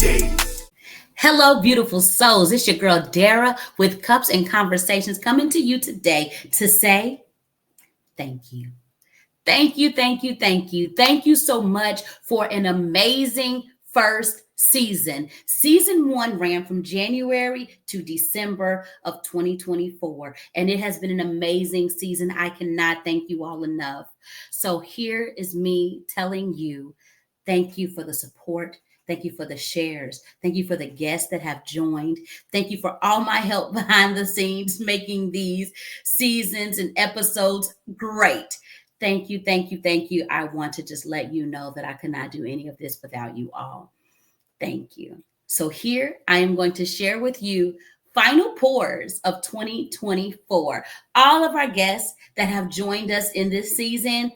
day. Hello, beautiful souls. It's your girl, Dara, with Cups and Conversations, coming to you today to say thank you. Thank you, thank you, thank you. Thank you so much for an amazing first season. Season 1 ran from January to December of 2024, and it has been an amazing season. I cannot thank you all enough. So here is me telling you thank you for the support. Thank you for the shares. Thank you for the guests that have joined. Thank you for all my help behind the scenes making these seasons and episodes great. Thank you, thank you, thank you. I want to just let you know that I could not do any of this without you all. Thank you. So here I am going to share with you final pours of 2024. All of our guests that have joined us in this season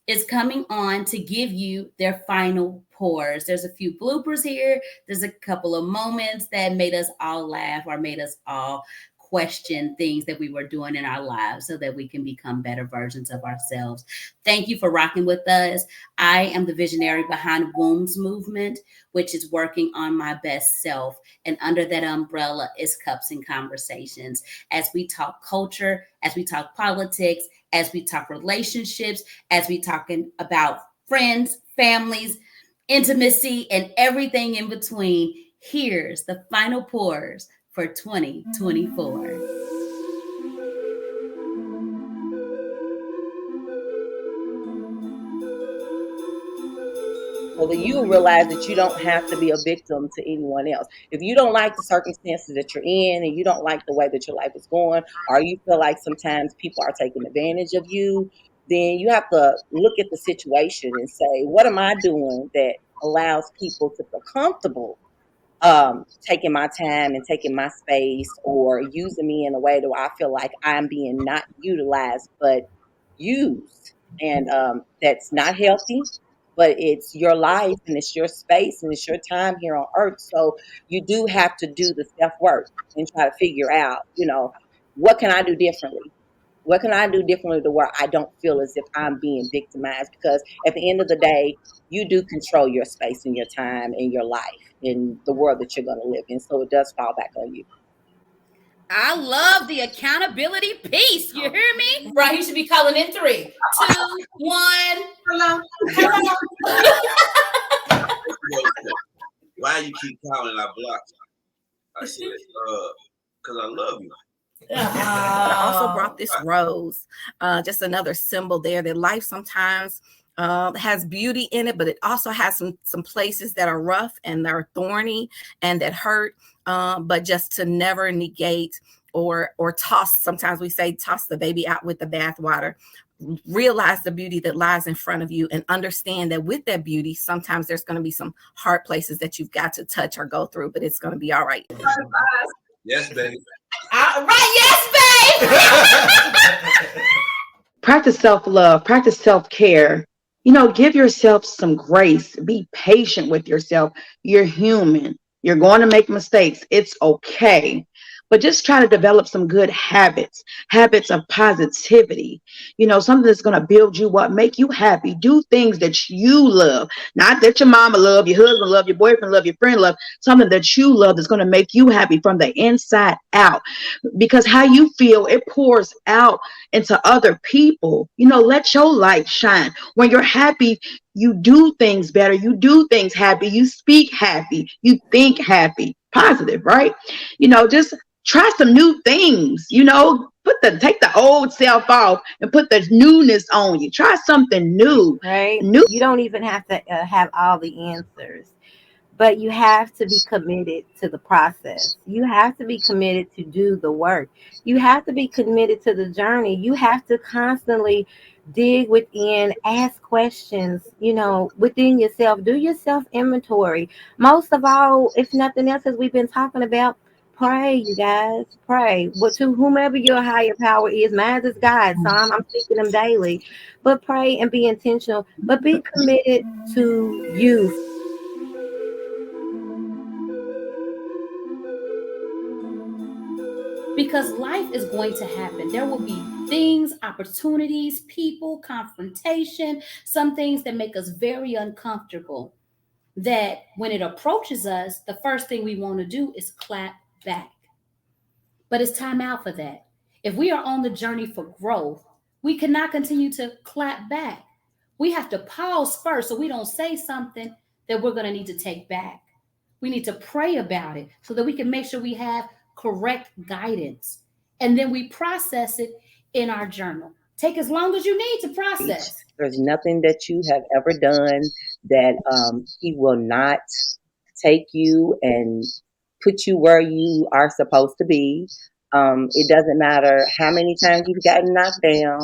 is coming on to give you their final pours. There's a few bloopers here. There's a couple of moments that made us all laugh or made us all question things that we were doing in our lives so that we can become better versions of ourselves. Thank you for rocking with us. I am the visionary behind Wombs Movement, which is working on my best self. And under that umbrella is Cups and Conversations. As we talk culture, as we talk politics, as we talk relationships, as we talking about friends, families, intimacy, and everything in between. Here's the final pours for 2024. So that you realize that you don't have to be a victim to anyone else. If you don't like the circumstances that you're in and you don't like the way that your life is going, or you feel like sometimes people are taking advantage of you, then you have to look at the situation and say, what am I doing that allows people to feel comfortable taking my time and taking my space or using me in a way that I feel like I'm being not utilized but used. And that's not healthy, but it's your life and it's your space and it's your time here on earth. So you do have to do the self work and try to figure out, what can I do differently? What can I do differently to where I don't feel as if I'm being victimized? Because at the end of the day, you do control your space and your time and your life in the world that you're going to live in. So it does fall back on you. I love the accountability piece. You hear me? Right. You should be calling in 3, 2, 1. Hello. Hello. Why you keep calling? I blocked you. I said, because I love you. I also brought this rose, just another symbol there that life sometimes has beauty in it, but it also has some places that are rough and they're thorny and that hurt, but just to never negate or toss. Sometimes we say toss the baby out with the bathwater. Realize the beauty that lies in front of you and understand that with that beauty, sometimes there's going to be some hard places that you've got to touch or go through, but it's going to be all right. Yes, baby. All right, yes, babe. Practice self-love, practice self-care. Give yourself some grace. Be patient with yourself. You're human. You're going to make mistakes. It's okay. But just try to develop some good habits of positivity, something that's going to build you up, make you happy. Do things that you love, not that your mama love, your husband love, your boyfriend love, your friend love, something that you love that's going to make you happy from the inside out. Because how you feel, it pours out into other people. Let your light shine. When you're happy, you do things better. You do things happy. You speak happy. You think happy, positive, right? Just try some new things. Take the old self off and put the newness on you. Try something new. Right? New. You don't even have to have all the answers, but you have to be committed to the process. You have to be committed to do the work. You have to be committed to the journey. You have to constantly dig within, ask questions, within yourself. Do your self inventory. Most of all, if nothing else, as we've been talking about, pray, you guys. Pray. But to whomever your higher power is, mine is God. So I'm seeking them daily. But pray and be intentional. But be committed to you. Because life is going to happen. There will be things, opportunities, people, confrontation, some things that make us very uncomfortable. that when it approaches us, the first thing we want to do is clap back. But it's time out for that. If we are on the journey for growth, we cannot continue to clap back. We have to pause first so we don't say something that we're going to need to take back. We need to pray about it so that we can make sure we have correct guidance. And then we process it in our journal. Take as long as you need to process. There's nothing that you have ever done that he will not take you and put you where you are supposed to be. It doesn't matter how many times you've gotten knocked down.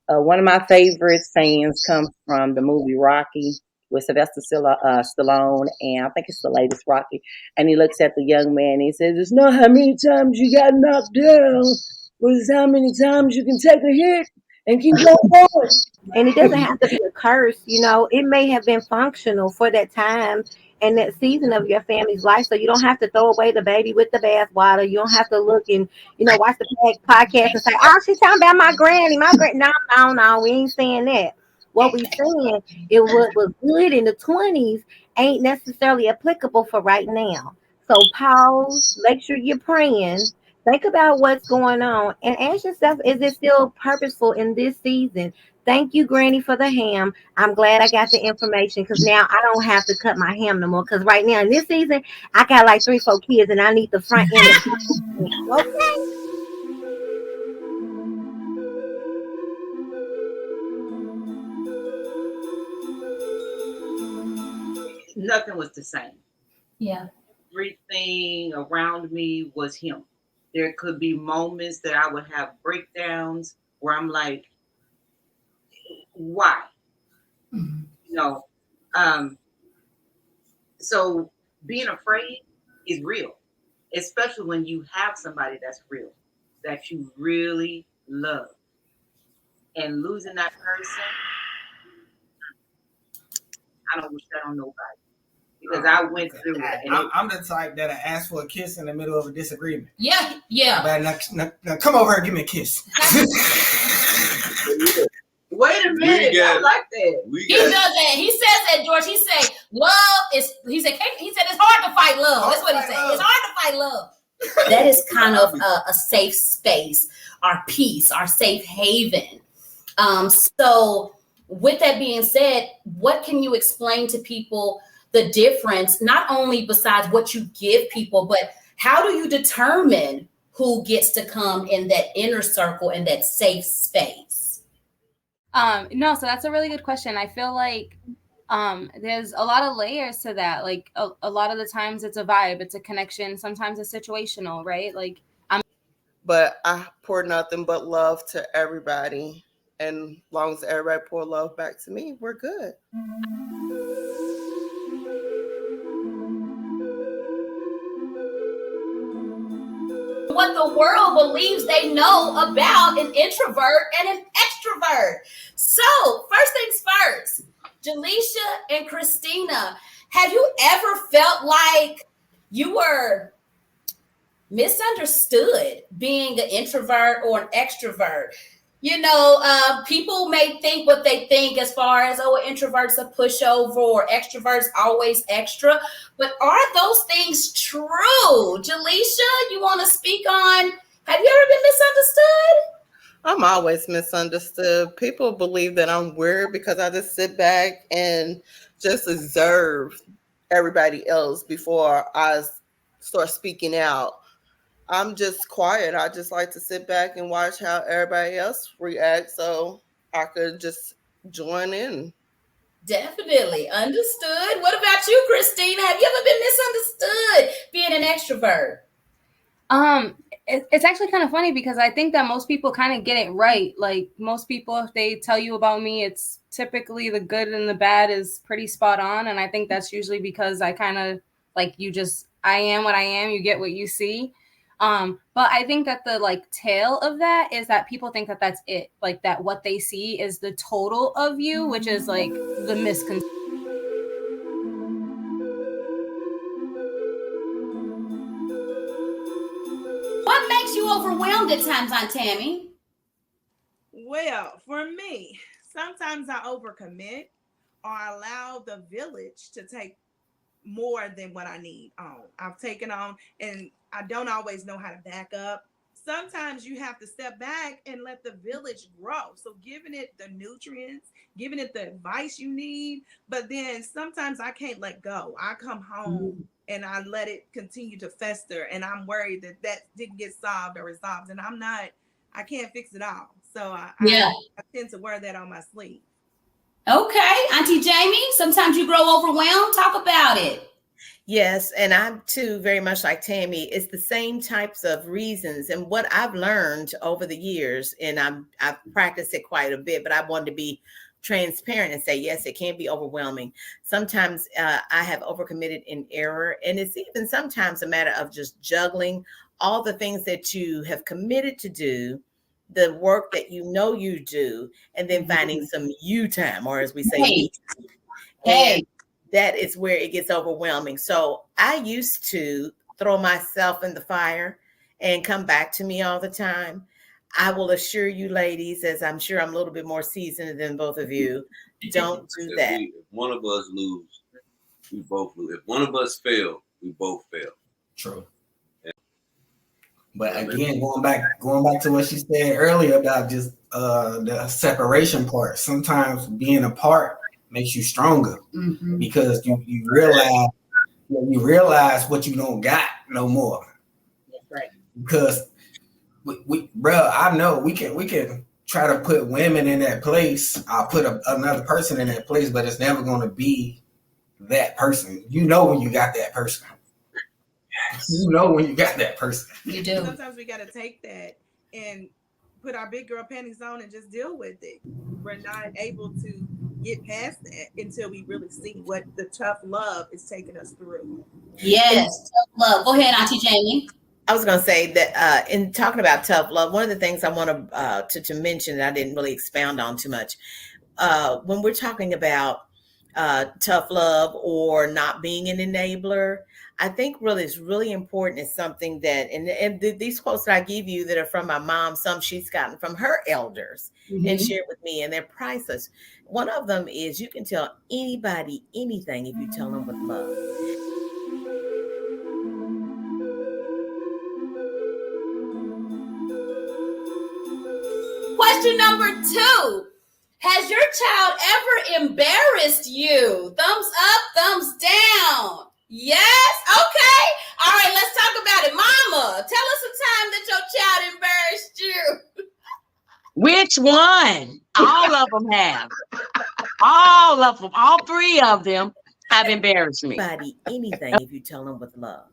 One of my favorite sayings comes from the movie Rocky with Sylvester Stallone, and I think it's the latest Rocky. And he looks at the young man and he says, "It's not how many times you got knocked down, but it's how many times you can take a hit and keep going." And it doesn't have to be a curse, you know. It may have been functional for that time and that season of your family's life. So you don't have to throw away the baby with the bathwater. You don't have to look and, you know, watch the podcast and say, "Oh, she's talking about my granny, my granny." No, no, no, we ain't saying that. What we saying is what was good in the 20s ain't necessarily applicable for right now. So pause, make sure you're praying, think about what's going on, and ask yourself, is it still purposeful in this season? Thank you, Granny, for the ham. I'm glad I got the information because now I don't have to cut my ham no more. Because right now in this season, I got like 3, 4 kids and I need the front end. Okay. Nothing was the same. Yeah. Everything around me was him. There could be moments that I would have breakdowns where I'm like, why? Mm-hmm. You know, so being afraid is real, especially when you have somebody that's real, that you really love. And losing that person, I don't wish that on nobody. Because I went through it. I'm the type that I ask for a kiss in the middle of a disagreement. Yeah, yeah. But now come over here and give me a kiss. Wait a minute, I like that. He does that. He says that, George. He say love is. He said it's hard to fight love. That's what he said. It's hard to fight love. That is kind of a safe space, our peace, our safe haven. So, with that being said, what can you explain to people the difference? Not only besides what you give people, but how do you determine who gets to come in that inner circle and that safe space? No, so that's a really good question. I feel like there's a lot of layers to that. Like a lot of the times it's a vibe, it's a connection. Sometimes it's situational, right? Like but I pour nothing but love to everybody. And as long as everybody pour love back to me, we're good. What the world believes they know about an introvert and an extrovert. So, first things first, Jaleisha and Christina, have you ever felt like you were misunderstood being an introvert or an extrovert? You know, people may think what they think as far as, oh, an introvert's a pushover or extrovert's always extra. But are those things true? Jaleisha, you want to speak on, have you ever been misunderstood? I'm always misunderstood. People believe that I'm weird because I just sit back and just observe everybody else before I start speaking out. I'm just quiet. I just like to sit back and watch how everybody else reacts so I could just join in. Definitely. Understood. What about you, Christina? Have you ever been misunderstood being an extrovert? It's actually kind of funny because I think that most people kind of get it right. Like most people, if they tell you about me, it's typically the good and the bad is pretty spot on. And I think that's usually because I kind of like I am what I am. You get what you see. But I think that the like tail of that is that people think that that's it. Like that what they see is the total of you, which is like the misconception. What makes you overwhelmed at times, Aunt Tammy? Well, for me, sometimes I overcommit or I allow the village to take more than what I need on. I've taken on, and I don't always know how to back up. Sometimes you have to step back and let the village grow. So giving it the nutrients, giving it the advice you need, but then sometimes I can't let go. I come home and I let it continue to fester, and I'm worried that that didn't get solved or resolved, and I can't fix it all. So I tend to wear that on my sleeve. Okay, Auntie Jamie, sometimes you grow overwhelmed. Talk about it. Yes, and I'm too very much like Tammy. It's the same types of reasons, and what I've learned over the years, and I've practiced it quite a bit, but I wanted to be transparent and say, yes, it can be overwhelming. Sometimes I have overcommitted in error, and it's even sometimes a matter of just juggling all the things that you have committed to do, the work that you know you do, and then finding some you time, or as we say, me. And that is where it gets overwhelming. So I used to throw myself in the fire and come back to me all the time. I will assure you, ladies, as I'm sure I'm a little bit more seasoned than both of you, don't do that. If one of us lose, we both lose. If one of us fail, we both fail. True. But again, going back to what she said earlier about just the separation part. Sometimes being apart makes you stronger because you realize what you don't got no more. That's right. Because bro, I know we can try to put women in that place. I'll put another person in that place, but it's never going to be that person. You know when you got that person. You know when you got that person. You do. Sometimes we got to take that and put our big girl panties on and just deal with it. We're not able to get past that until we really see what the tough love is taking us through. Yes, tough love. Go ahead, Auntie Jamie. I was going to say that in talking about tough love, one of the things I want to mention that I didn't really expound on too much, when we're talking about tough love or not being an enabler, I think really it's really important is something that, and these quotes that I give you that are from my mom, some she's gotten from her elders and shared with me, and they're priceless. One of them is you can tell anybody anything if you tell them with love. Question number 2. Has your child ever embarrassed you? Thumbs up, thumbs down. Yes? Okay. All right, let's talk about it. Mama, tell us a time that your child embarrassed you. Which one? All of them have. All of them. All 3 of them have embarrassed me. Anything if you tell them with love.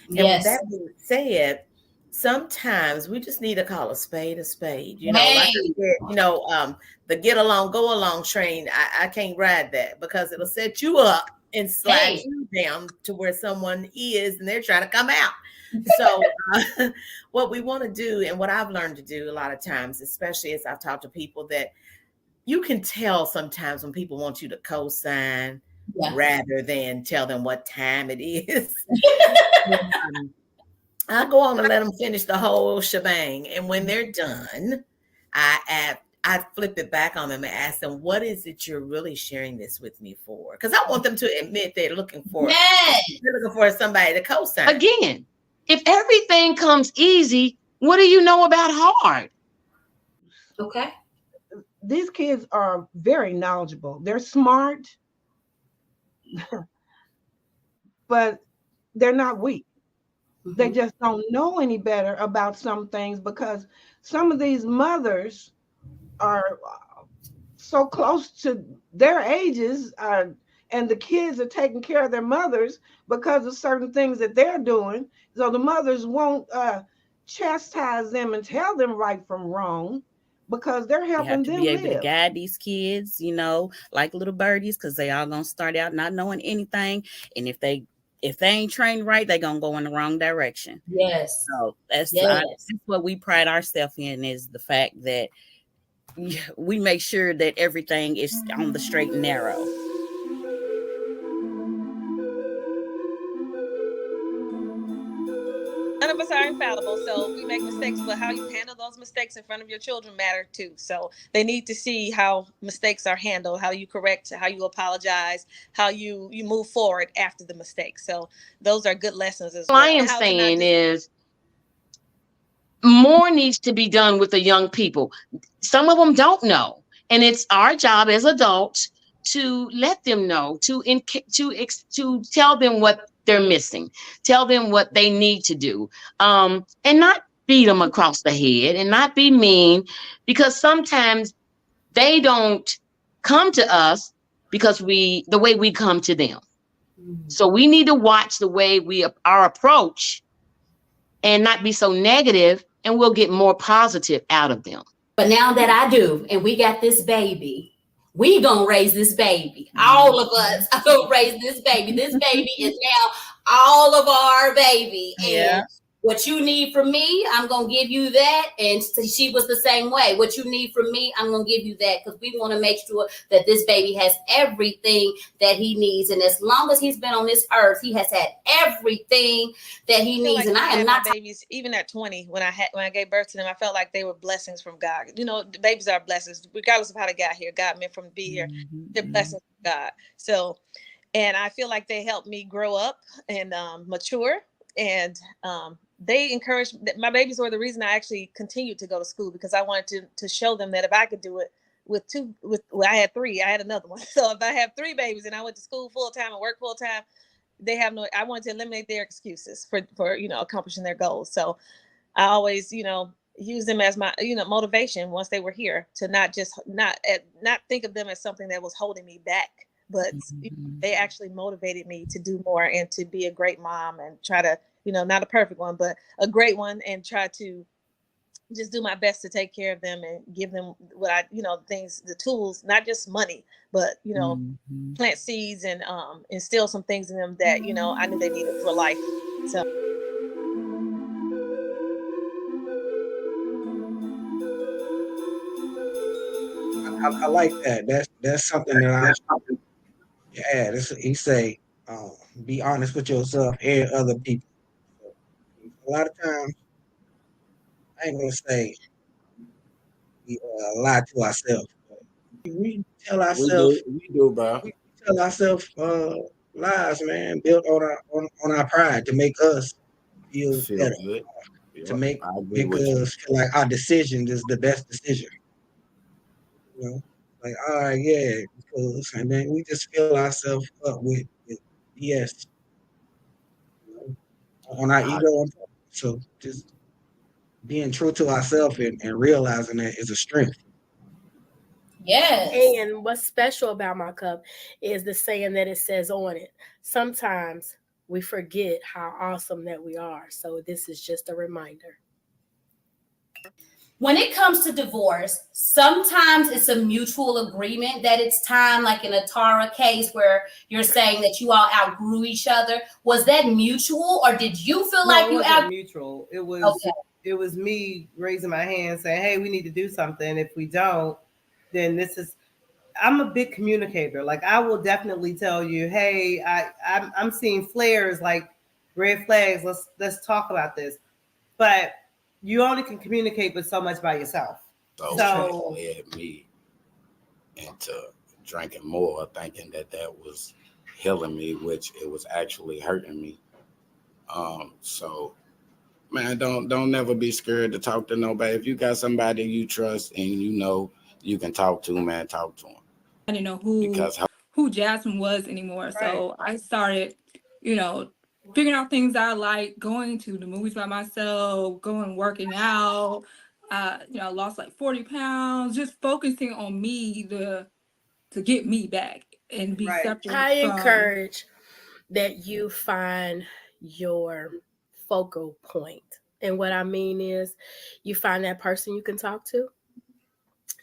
And with that being said, sometimes we just need to call a spade a spade. You know, like I said, the get along, go along train. I can't ride that because it'll set you up and slide you down to where someone is and they're trying to come out. So what we want to do, and what I've learned to do a lot of times, especially as I've talked to people, that you can tell sometimes when people want you to co-sign rather than tell them what time it is. I go on and let them finish the whole shebang. And when they're done, I flip it back on them and ask them, what is it you're really sharing this with me for? Because I want them to admit they're looking for somebody to co-sign. Again, if everything comes easy, what do you know about hard? Okay. These kids are very knowledgeable. They're smart, but they're not weak. They just don't know any better about some things because some of these mothers are so close to their ages and the kids are taking care of their mothers because of certain things that they're doing. So the mothers won't chastise them and tell them right from wrong because they're helping them be able to guide these kids, like little birdies, because they all gonna start out not knowing anything. And if they ain't trained right, they're gonna go in the wrong direction. Yes. So that's what we pride ourselves in, is the fact that we make sure that everything is on the straight and narrow. None of us are infallible. fallible, so we make mistakes, but how you handle those mistakes in front of your children matter too. So they need to see how mistakes are handled, how you correct, how you apologize, how you move forward after the mistake. So those are good lessons as All I well. am saying is more needs to be done with the young people. Some of them don't know, and it's our job as adults to let them know, to tell them what they're missing, tell them what they need to do, and not beat them across the head and not be mean, because sometimes they don't come to us because the way we come to them. So we need to watch the way our approach and not be so negative, and we'll get more positive out of them. But now that I do, and we got this baby, we gonna raise this baby. All of us are gonna raise this baby. This baby is now all of our baby. And what you need from me, I'm gonna give you that. And she was the same way. What you need from me, I'm gonna give you that, because we want to make sure that this baby has everything that he needs. And as long as he's been on this earth, he has had everything that he needs. Like, and I am not babies. Even at 20, when I gave birth to them, I felt like they were blessings from God. You know, the babies are blessings, regardless of how they got here. God meant for them to be here. They're blessings from God. So, and I feel like they helped me grow up and mature. And they encouraged. My babies were the reason I actually continued to go to school, because I wanted to show them that if I could do it I had 3, I had another one. So if I have 3 babies and I went to school full time and work full time, I wanted to eliminate their excuses for accomplishing their goals. So I always, use them as my, motivation once they were here, to not think of them as something that was holding me back, but they actually motivated me to do more and to be a great mom, and try to, not a perfect one, but a great one, and try to just do my best to take care of them and give them what the tools, not just money, but, plant seeds and instill some things in them that, I knew they needed for life. So. I like that. That's something that he say, be honest with yourself and other people. A lot of times, I ain't gonna say we lie to ourselves. We tell ourselves, we do, bro. We tell ourselves lies, man, built on our pride to make us feel better, good. to make us feel like our decision is the best decision. Like, all right, yeah, because, and then we just fill ourselves up with BS on our ego. So just being true to ourselves and realizing that is a strength. Yes. And what's special about my cup is the saying that it says on it. Sometimes we forget how awesome that we are. So this is just a reminder. When it comes to divorce, sometimes it's a mutual agreement that it's time, like in a Tara case where you're saying that you all outgrew each other. Was that mutual, or did you feel like you outgrew? Mutual. It was me raising my hand saying, hey, we need to do something. If we don't, then I'm a big communicator. Like, I will definitely tell you, hey, I'm seeing flares, like red flags. Let's talk about this. But you only can communicate with so much by yourself. So it led me into drinking more, thinking that was healing me, which it was actually hurting me. So, man, don't never be scared to talk to nobody. If you got somebody you trust and you can talk to, man, talk to them. I didn't know who Jasmine was anymore. Right. So I started, figuring out things I like, going to the movies by myself, working out. I lost like 40 pounds, just focusing on me to get me back and be separate. I encourage that you find your focal point. And what I mean is you find that person you can talk to.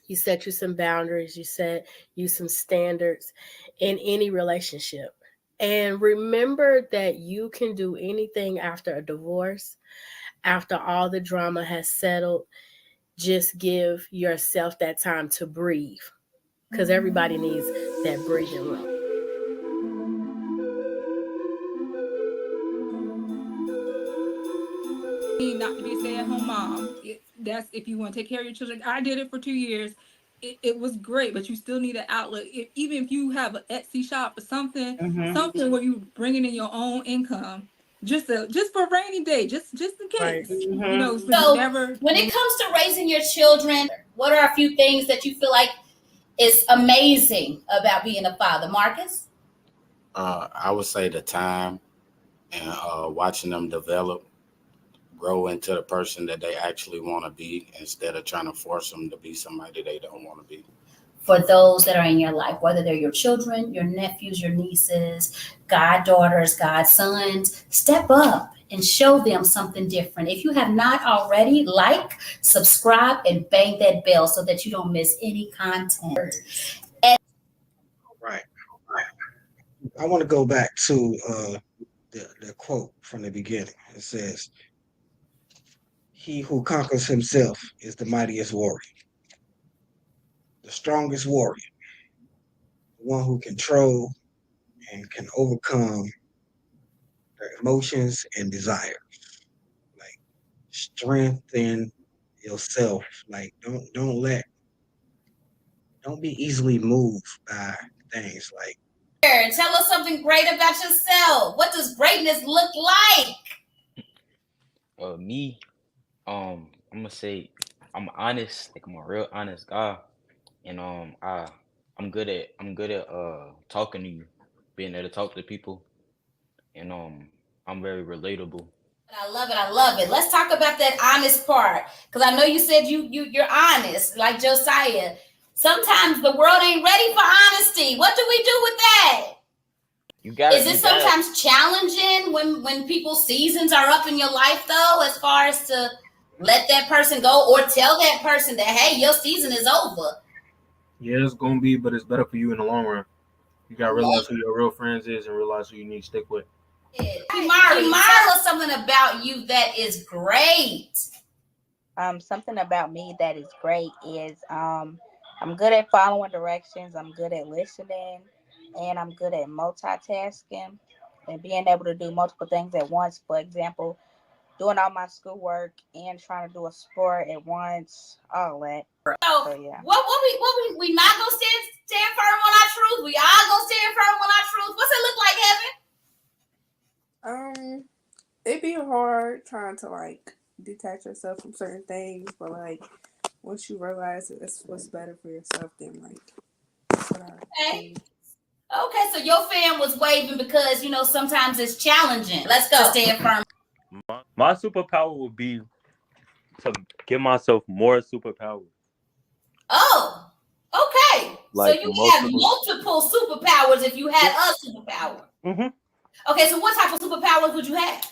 You set you some boundaries. You set you some standards in any relationship. And remember that you can do anything after a divorce, after all the drama has settled. Just give yourself that time to breathe, because everybody needs that breathing room. not to be a stay-at-home mom. That's if you want to take care of your children. I did it for 2 years. It was great, but you still need an outlet. Even if you have an Etsy shop or something, something where you bringing in your own income, just for a rainy day, just in case. You know, So never. when it comes to raising your children, what are a few things that you feel like is amazing about being a father, Marcus? I would say the time and watching them develop, grow into the person that they actually want to be instead of trying to force them to be somebody they don't want to be. For those that are in your life, whether they're your children, your nephews, your nieces, goddaughters, godsons, step up and show them something different. If you have not already, like, subscribe, and bang that bell so that you don't miss any content. Right. I want to go back to the quote from the beginning. It says, "He who conquers himself is the mightiest warrior, the strongest warrior, the one who control and can overcome their emotions and desires. Like strengthen yourself. Like don't be easily moved by things. Like Tell us something great about yourself. What does greatness look like? Me, I'm gonna say I'm honest, like I'm a real honest guy, and I'm good at talking to you, being able to talk to people, and I'm very relatable. I love it. I love it. Let's talk about that honest part, because I know you said you're honest, like Josiah. Sometimes the world ain't ready for honesty. What do we do with that? You got Is it sometimes challenging when people's seasons are up in your life, though, as far as to let that person go or tell that person that, hey, your season is over? Yeah, it's gonna be, but it's better for you in the long run. You gotta realize who your real friends is and realize who you need to stick with. Kimari, tell us something about you that is great. Something about me that is great is I'm good at following directions, I'm good at listening, and I'm good at multitasking and being able to do multiple things at once. For example, doing all my schoolwork and trying to do a sport at once, all that. So yeah. We not gonna stand firm on our truth. We all gonna stand firm on our truth. What's it look like, Evan? It'd be hard trying to like detach yourself from certain things, but like once you realize it's what's better for yourself, then like that's what I think. Okay, so your fan was waving because sometimes it's challenging. Let's go. Stand firm. My superpower would be to give myself more superpowers. Oh, okay. Like so you have multiple superpowers if you had a superpower. Okay, so what type of superpowers would you have?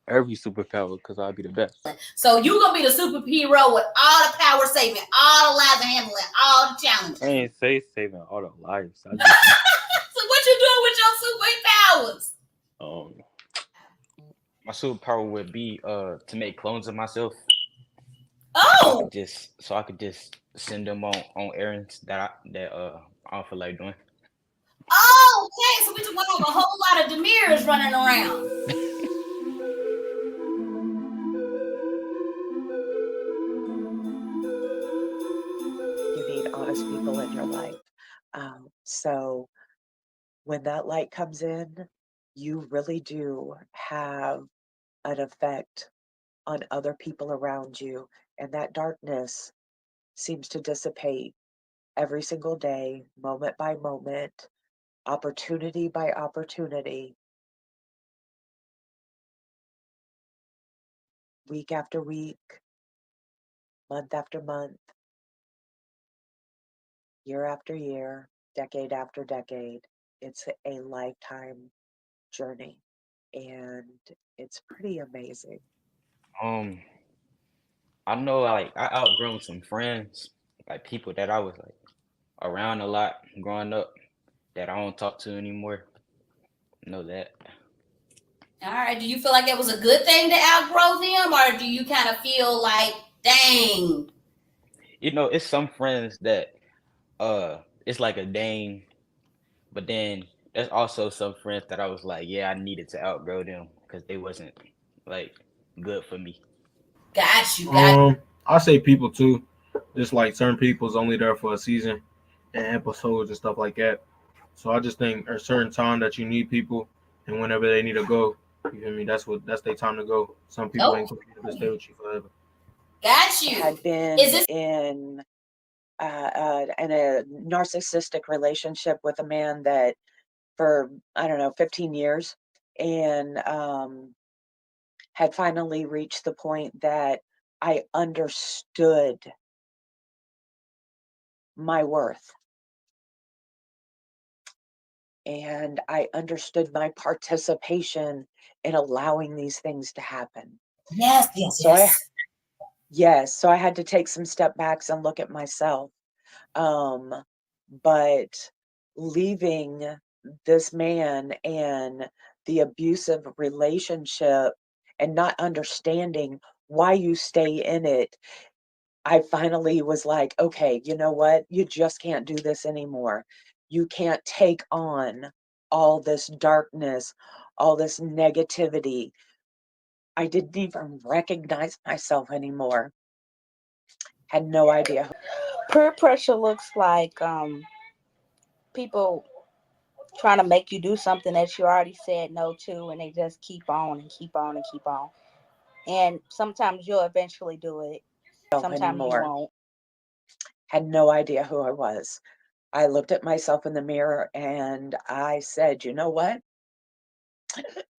Every superpower, because I'd be the best. So you're going to be the superhero with all the power saving, all the lives handling, all the challenges. I ain't say saving all the lives. So what you doing with your superpowers? My superpower would be to make clones of myself. Oh, so I could just send them on errands that I don't feel like doing. Oh, okay. So we just want to have a whole lot of Demirs running around. You need honest people in your life. So when that light comes in, you really do have an effect on other people around you, and that darkness seems to dissipate every single day, moment by moment, opportunity by opportunity, week after week, month after month, year after year, decade after decade. It's a lifetime journey, and it's pretty amazing. I know I outgrown some friends, like people that I was like around a lot growing up that I don't talk to anymore. Know that. All right. Do you feel like it was a good thing to outgrow them, or do you kind of feel like, dang? It's some friends that it's like a dang, but then there's also some friends that I was like, yeah, I needed to outgrow them because they wasn't like good for me. Got you. I say people too. Just like certain people's only there for a season and episodes and stuff like that. So I just think at a certain time that you need people, and whenever they need to go, you feel me? That's their time to go. Some people ain't gonna be able to stay with you forever. Got you. Had been in a narcissistic relationship with a man that for, I don't know, 15 years, and had finally reached the point that I understood my worth. And I understood my participation in allowing these things to happen. Yes. So I had to take some step backs and look at myself. But leaving this man and the abusive relationship and not understanding why you stay in it, I finally was like, okay, you know what? You just can't do this anymore. You can't take on all this darkness, all this negativity. I didn't even recognize myself anymore. Had no idea. Peer pressure looks like people trying to make you do something that you already said no to, and they just keep on and keep on and keep on. And sometimes you'll eventually do it. Sometimes you won't. Had no idea who I was. I looked at myself in the mirror and I said, you know what?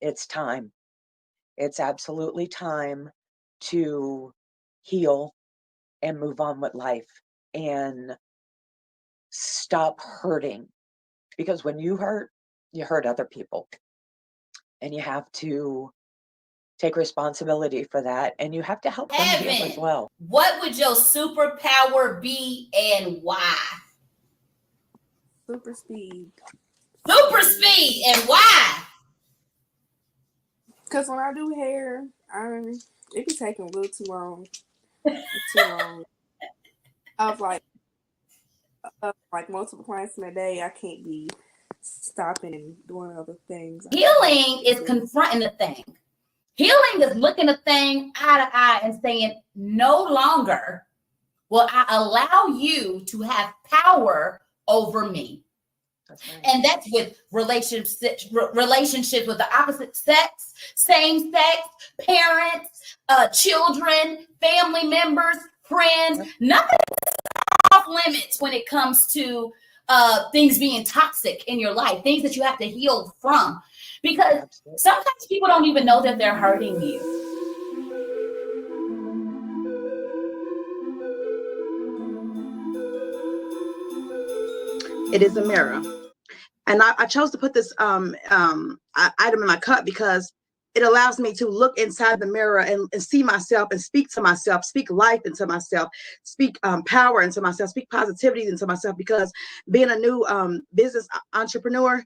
It's time. It's absolutely time to heal and move on with life and stop hurting. Because when you hurt other people. And you have to take responsibility for that. And you have to help them heal as well. What would your superpower be and why? Super speed. Super speed and why? Because when I do hair, it be taking a little too long. Too long. I was like multiple clients in a day. I can't be stopping and doing other things. Healing is confronting the thing. Healing is looking a thing eye to eye and saying, no longer will I allow you to have power over me. That's right. And that's with relationships with the opposite sex, same sex, parents, children, family members, friends. Nothing is off limits when it comes to things being toxic in your life, things that you have to heal from. Because sometimes people don't even know that they're hurting you. It is a mirror. And I chose to put this item in my cup because it allows me to look inside the mirror and see myself and speak to myself, speak life into myself, speak power into myself, speak positivity into myself, because being a new business entrepreneur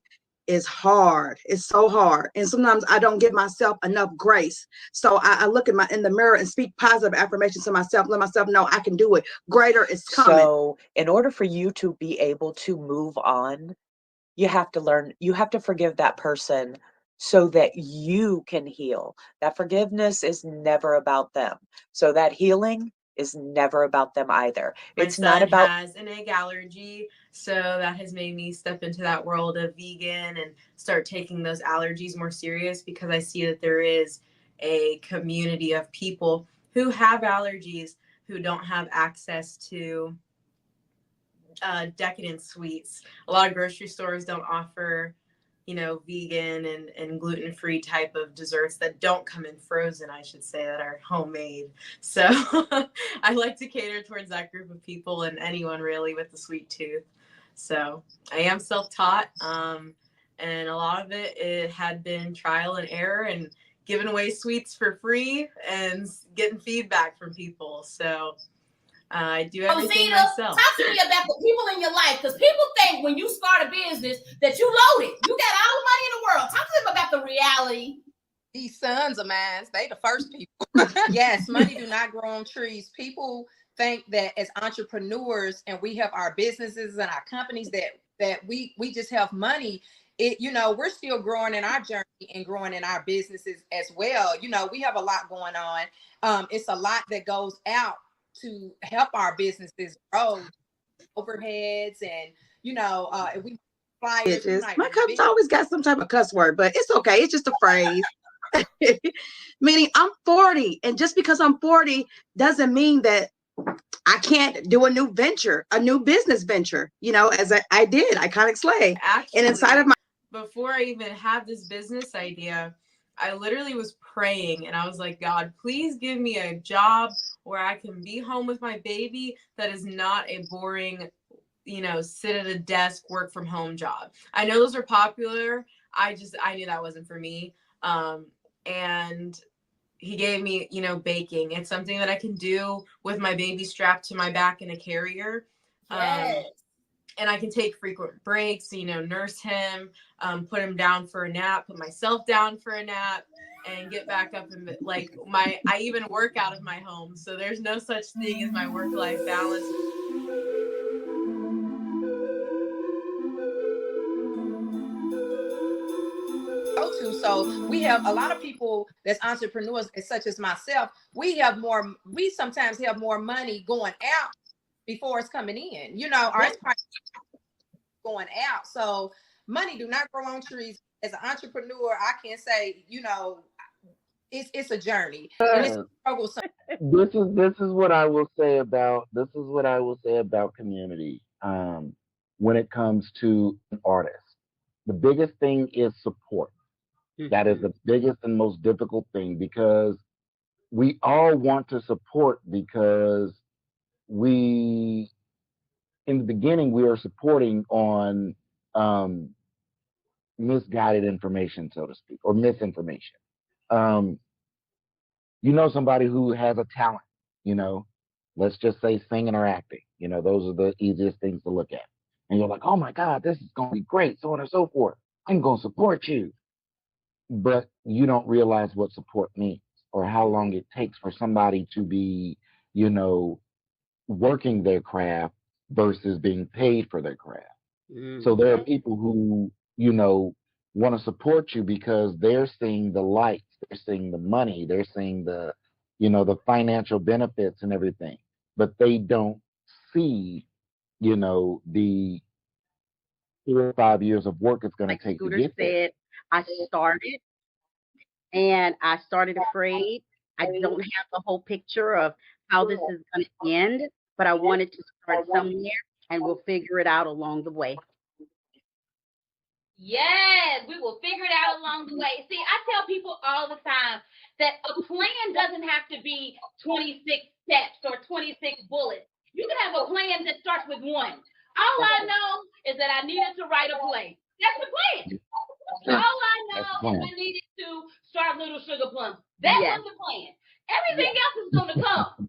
is hard. It's so hard. And sometimes I don't give myself enough grace. So I look in the mirror and speak positive affirmations to myself, let myself know I can do it. Greater is coming. So in order for you to be able to move on, you have to forgive that person so that you can heal. That forgiveness is never about them. So that healing is never about them either. It's not about has an egg allergy, so that has made me step into that world of vegan and start taking those allergies more serious, because I see that there is a community of people who have allergies who don't have access to decadent sweets. A lot of grocery stores don't offer, vegan and gluten-free type of desserts that don't come in frozen, I should say, that are homemade. So I like to cater towards that group of people and anyone really with the sweet tooth. So I am self-taught, and a lot of it had been trial and error and giving away sweets for free and getting feedback from people. So I do everything myself. Talk to me about the people in your life, because people think when you start a business that you loaded. You got all the money in the world. Talk to them about the reality. These sons of mine, they the first people. Yes, money do not grow on trees. People think that as entrepreneurs and we have our businesses and our companies that that we just have money. It, you know, we're still growing in our journey and growing in our businesses as well. You know, we have a lot going on. It's a lot that goes out to help our businesses grow, overheads, and you know, if we flyers, we might my cups always got some type of cuss word, but it's okay. It's just a phrase. Meaning I'm 40, and just because I'm 40 doesn't mean that I can't do a new venture, a new business venture, you know, as I did Iconic Slay. Actually, and inside of my before I even had this business idea, I literally was praying and I was like, God, please give me a job where I can be home with my baby that is not a boring, you know, sit at a desk, work from home job. I know those are popular. I knew that wasn't for me. And he gave me, you know, baking. It's something that I can do with my baby strapped to my back in a carrier. Yes. And I can take frequent breaks, you know, nurse him, put him down for a nap, put myself down for a nap, and get back up and like I even work out of my home. So there's no such thing as my work-life balance. So we have a lot of people that's entrepreneurs, such as myself. We sometimes have more money going out before it's coming in, you know, or it's going out. So money do not grow on trees. As an entrepreneur, I can say, you know, it's a journey and it's a struggle. This is what I will say about community. When it comes to artists, the biggest thing is support. That is the biggest and most difficult thing, because we all want to support, because we, in the beginning, we are supporting on misguided information, so to speak, or misinformation. You know, somebody who has a talent, you know, let's just say singing or acting, you know, those are the easiest things to look at. And you're like, oh my God, this is going to be great, so on and so forth. I'm going to support you. But you don't realize what support means, or how long it takes for somebody to be, you know, working their craft versus being paid for their craft. So there are people who, you know, want to support you because they're seeing the lights, they're seeing the money, they're seeing the, you know, the financial benefits and everything, but they don't see, you know, the 4 or 5 years of work it's going to take to Scooter get there. said, I started afraid. I don't have the whole picture of how this is going to end, but I wanted to start somewhere and we'll figure it out along the way. Yes, we will figure it out along the way. See, I tell people all the time that a plan doesn't have to be 26 steps or 26 bullets. You can have a plan that starts with one. All I know is that I needed to write a play. That's the plan. All I know is I needed to start Little Sugar Plum. That was the plan. Everything else is going to come.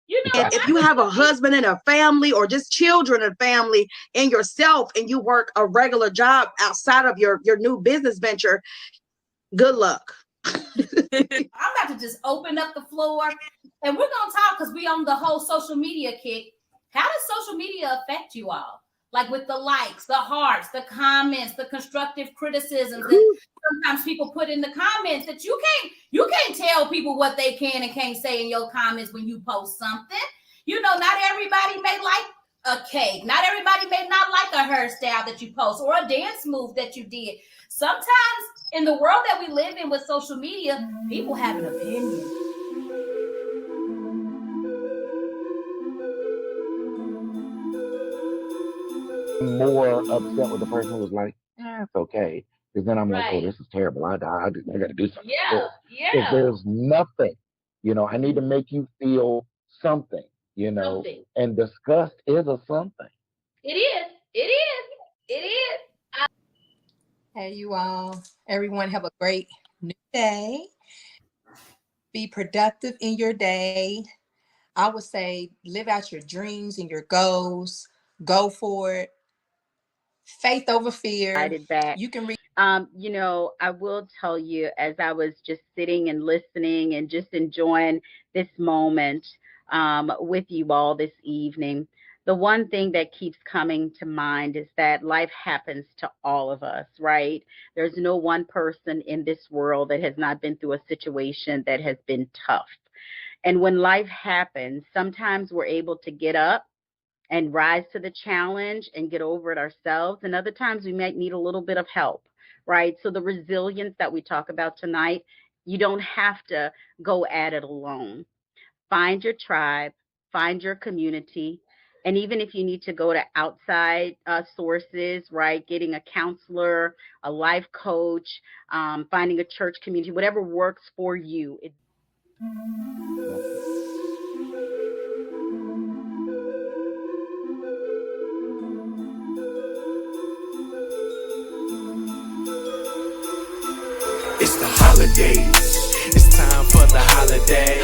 You know, if you have a husband and a family, or just children and family and yourself, and you work a regular job outside of your new business venture, good luck. I'm about to just open up the floor and we're going to talk, because we on the whole social media kick. How does social media affect you all? Like with the likes, the hearts, the comments, the constructive criticisms that sometimes people put in the comments, that you can't tell people what they can and can't say in your comments when you post something. You know, not everybody may like a cake. Not everybody may not like a hairstyle that you post or a dance move that you did. Sometimes in the world that we live in with social media, people have an opinion. More upset with the person who was like, it's okay. Because then I'm like, oh, this is terrible. I got to do something. If there's nothing, you know, I need to make you feel something, you know, and disgust is a something. It is. Hey, you all. Everyone have a great new day. Be productive in your day. I would say live out your dreams and your goals. Go for it. Faith over fear. You can read. You know, I will tell you, as I was just sitting and listening and just enjoying this moment with you all this evening, the one thing that keeps coming to mind is that life happens to all of us, right? There's no one person in this world that has not been through a situation that has been tough. And when life happens, sometimes we're able to get up and rise to the challenge and get over it ourselves. And other times we might need a little bit of help, right? So the resilience that we talk about tonight, you don't have to go at it alone. Find your tribe, find your community. And even if you need to go to outside sources, right, getting a counselor, a life coach, finding a church community, whatever works for you. It's the holidays. It's time for the holiday.